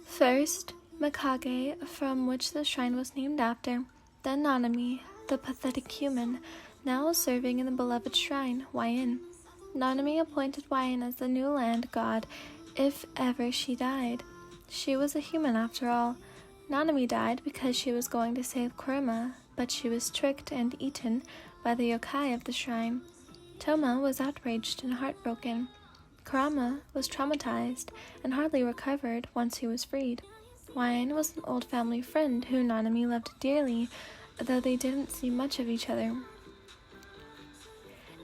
First, Mᴜsɪᴄ, from which the shrine was named after, then Nanami, the pathetic human, now serving in the beloved shrine, Iɪn. Nanami appointed Iɪn as the new land god if ever she died. She was a human after all. Nanami died because she was going to save Kurama, but she was tricked and eaten by the yokai of the shrine. Tomo was outraged and heartbroken. Kurama was traumatized and hardly recovered once he was freed. Iɪn was an old family friend who Nanami loved dearly, though they didn't see much of each other.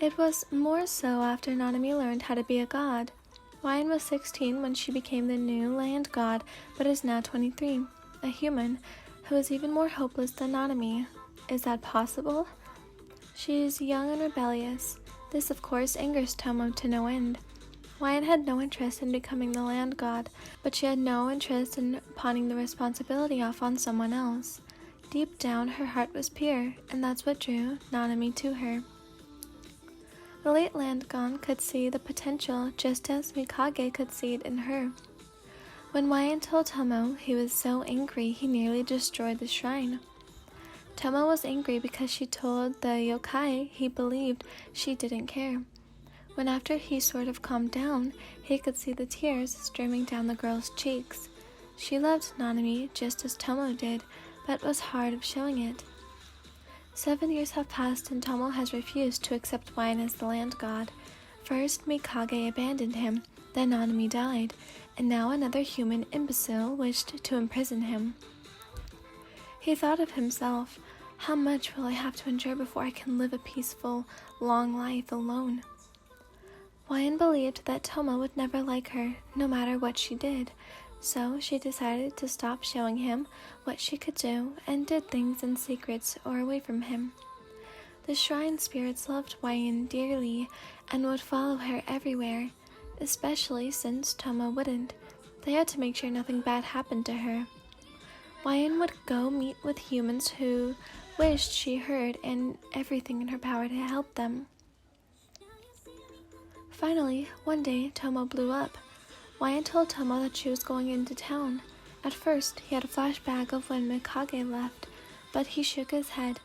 It was more so after Nanami learned how to be a god. Iɪn was 16 when she became the new land god, but is now 23, a human who is even more hopeless than Nanami. Is that possible? She is young and rebellious. This, of course, angers Tomo to no end. Iɪn had no interest in becoming the land god, but she had no interest in pawning the responsibility off on someone else. Deep down, her heart was pure, and that's what drew Nanami to her. The late land god could see the potential just as Mᴜsɪᴄ could see it in her. When Iɪn told Tomo, he was so angry he nearly destroyed the shrine. Tomo was angry because she told the yokai he believed she didn't care. When after he sort of calmed down, he could see the tears streaming down the girl's cheeks. She loved Nanami just as Tomo did, but was hard of showing it. 7 years have passed and Tomo has refused to accept Iɪn as the land god. First, Mᴜsɪᴄ abandoned him, then Nanami died, and now another human imbecile wished to imprison him. He thought of himself, how much will I have to endure before I can live a peaceful, long life alone? Iɪn believed that Tomo would never like her, no matter what she did, so she decided to stop showing him what she could do and did things in secret or away from him. The shrine spirits loved Iɪn dearly and would follow her everywhere, especially since Tomo wouldn't. They had to make sure nothing bad happened to her. Iɪn would go meet with humans who wished she heard and everything in her power to help them. Finally, one day, Tomo blew up. Iɪn told Tomo that she was going into town. At first, he had a flashback of when Mᴜsɪᴄ left, but he shook his head.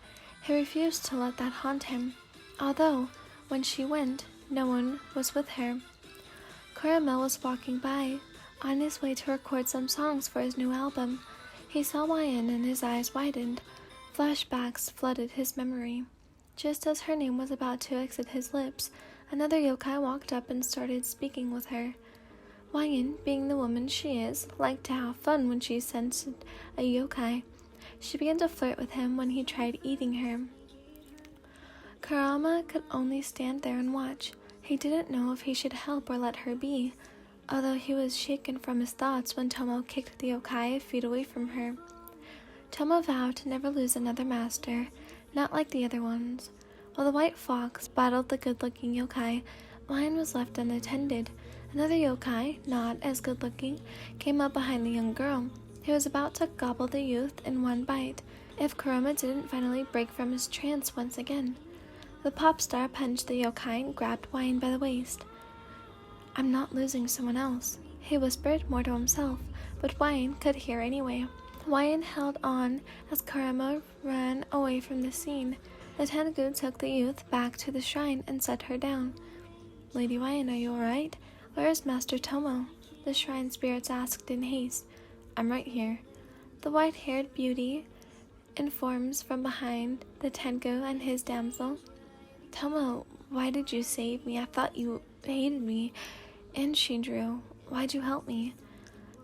He refused to let that haunt him, although, when she went, no one was with her. Kurama was walking by, on his way to record some songs for his new album. He saw Iɪn and his eyes widened. Flashbacks flooded his memory. Just as her name was about to exit his lips, another yokai walked up and started speaking with her. Iɪn, being the woman she is, liked to have fun when she sensed a yokai. She began to flirt with him when he tried eating her. Kurama could only stand there and watch. He didn't know if he should help or let her be, although he was shaken from his thoughts when Tomo kicked the yokai a feet away from her. Tomo vowed to never lose another master, not like the other ones. While the white fox battled the good-looking yokai, Iɪn was left unattended. Another yokai, not as good-looking, came up behind the young girl. He was about to gobble the youth in one bite, if Kurama didn't finally break from his trance once again. The pop star punched the yokai and grabbed Iɪn by the waist. "I'm not losing someone else," he whispered more to himself, but Iɪn could hear anyway. Iɪn held on as Kurama ran away from the scene. The Tengu took the youth back to the shrine and set her down. "Lady Iɪn, are you alright? Where is Master Tomo?" the shrine spirits asked in haste. "I'm right here," the white-haired beauty informs from behind the Tengu and his damsel. "Tomo, why did you save me? I thought you hated me. And Shidru, why'd you help me?"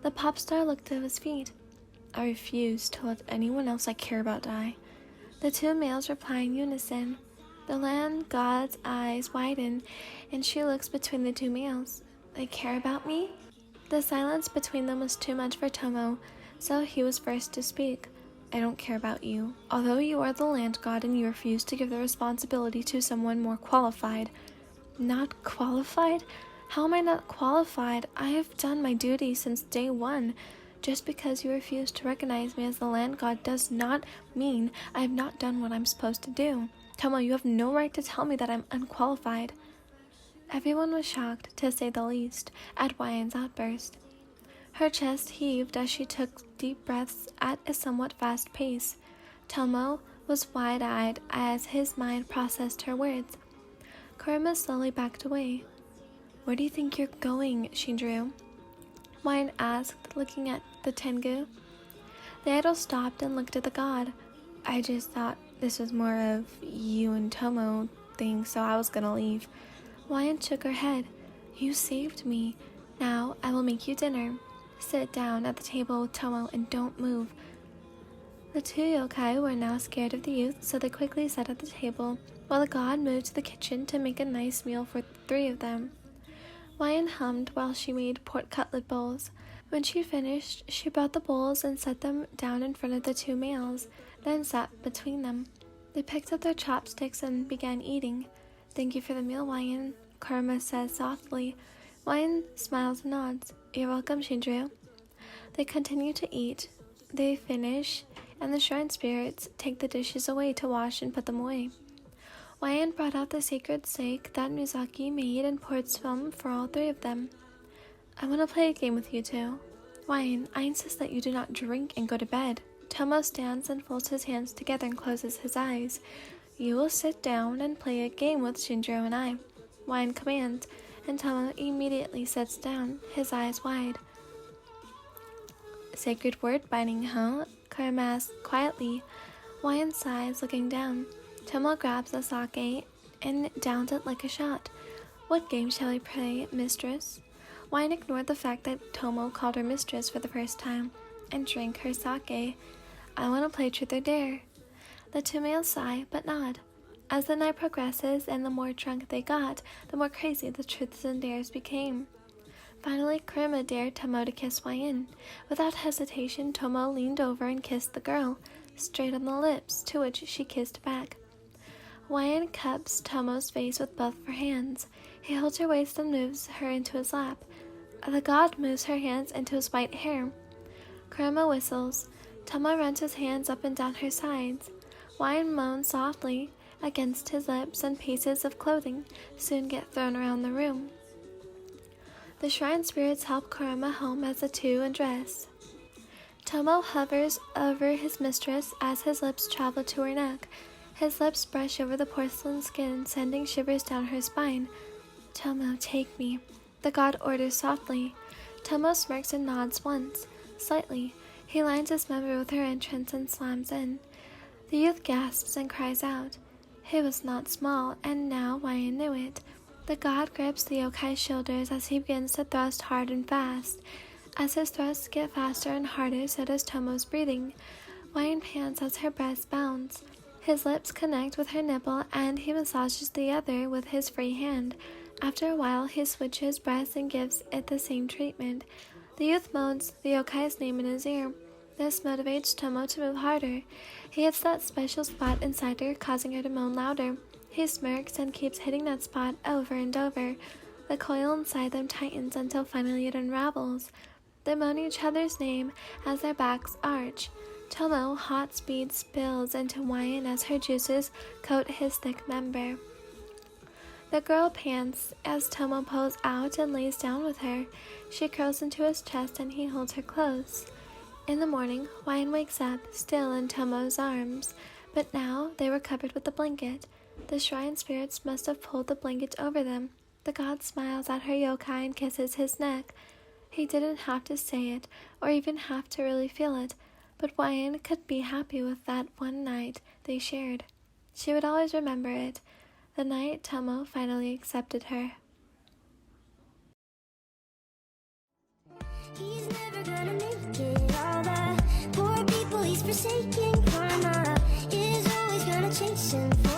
The pop star looked at his feet. "I refuse to let anyone else I care about die." The two males reply in unison. The land god's eyes widen, and she looks between the two males. "They care about me?" The silence between them was too much for Tomo, so he was first to speak. "I don't care about you. Although you are the land god and you refuse to give the responsibility to someone more qualified." "Not qualified?" How am I not qualified? I have done my duty since day one. Just because you refuse to recognize me as the land god does not mean I have not done what I'm supposed to do. Tomo, you have no right to tell me that I'm unqualified. Everyone was shocked, to say the least, at Hwayen's outburst. Her chest heaved as she took deep breaths at a somewhat fast pace. Tomo was wide-eyed as his mind processed her words. Kurama slowly backed away. Where do you think you're going, Shinjiro? Hwayen asked, looking at the Tengu. The idol stopped and looked at the god. I just thought this was more of you and Tomo thing, so I was gonna leave. Hwayen shook her head. You saved me. Now I will make you dinner. Sit down at the table with Tomo and don't move. The two yokai were now scared of the youth, so they quickly sat at the table, while the god moved to the kitchen to make a nice meal for the three of them. Hwayen hummed while she made pork cutlet bowls. When she finished, she brought the bowls and set them down in front of the two males, then sat between them. They picked up their chopsticks and began eating. Thank you for the meal, Hwayen, Kurama says softly. Hwayen smiles and nods. You're welcome, Shinjiro. They continue to eat. They finish, and the shrine spirits take the dishes away to wash and put them away. Hwayen brought out the sacred sake that Mizaki made and poured some for all three of them. I want to play a game with you two. Hwayen, I insist that you do not drink and go to bed. Tomo stands and folds his hands together and closes his eyes. You will sit down and play a game with Shinjiro and I. Hwayen commands, and Tomo immediately sits down, his eyes wide. Sacred word binding, huh? Kurama asks quietly. Hwayen sighs, looking down. Tomo grabs the sake and downs it like a shot. What game shall we play, mistress? Hwayen ignored the fact that Tomo called her mistress for the first time and drank her sake. I want to play truth or dare. The two males sigh, but nod. As the night progresses and the more drunk they got, the more crazy the truths and dares became. Finally, Kurama dared Tomo to kiss Hwayen. Without hesitation, Tomo leaned over and kissed the girl, straight on the lips, to which she kissed back. Hwayen cups Tomo's face with both of her hands. He holds her waist and moves her into his lap. The god moves her hands into his white hair. Kurama whistles. Tomo runs his hands up and down her sides. Hwayen moans softly against his lips, and pieces of clothing soon get thrown around the room. The shrine spirits help Kurama home as the two undress. Tomo hovers over his mistress as his lips travel to her neck. His lips brush over the porcelain skin, sending shivers down her spine. Tomo, take me, the god orders softly. Tomo smirks and nods once, slightly. He lines his member with her entrance and slams in. The youth gasps and cries out. He was not small, and now Hwayen knew it. The god grips the yokai's shoulders as he begins to thrust hard and fast. As his thrusts get faster and harder, so does Tomo's breathing. Hwayen pants as her breast bounds. His lips connect with her nipple, and he massages the other with his free hand. After a while, he switches breasts and gives it the same treatment. The youth moans the yokai's name in his ear. This motivates Tomo to move harder. He hits that special spot inside her, causing her to moan louder. He smirks and keeps hitting that spot over and over. The coil inside them tightens until finally it unravels. They moan each other's name as their backs arch. Tomo hot speed spills into Hwayen as her juices coat his thick member. The girl pants as Tomo pulls out and lays down with her. She curls into his chest and he holds her close. In the morning, Hwayen wakes up, still in Tomo's arms, but now they were covered with a blanket. The shrine spirits must have pulled the blanket over them. The god smiles at her yokai and kisses his neck. He didn't have to say it, or even have to really feel it, but Hwayen could be happy with that one night they shared. She would always remember it, the night Tomo finally accepted her. He's never gonna make it, all the poor people he's forsaken. Karma is always gonna chase him.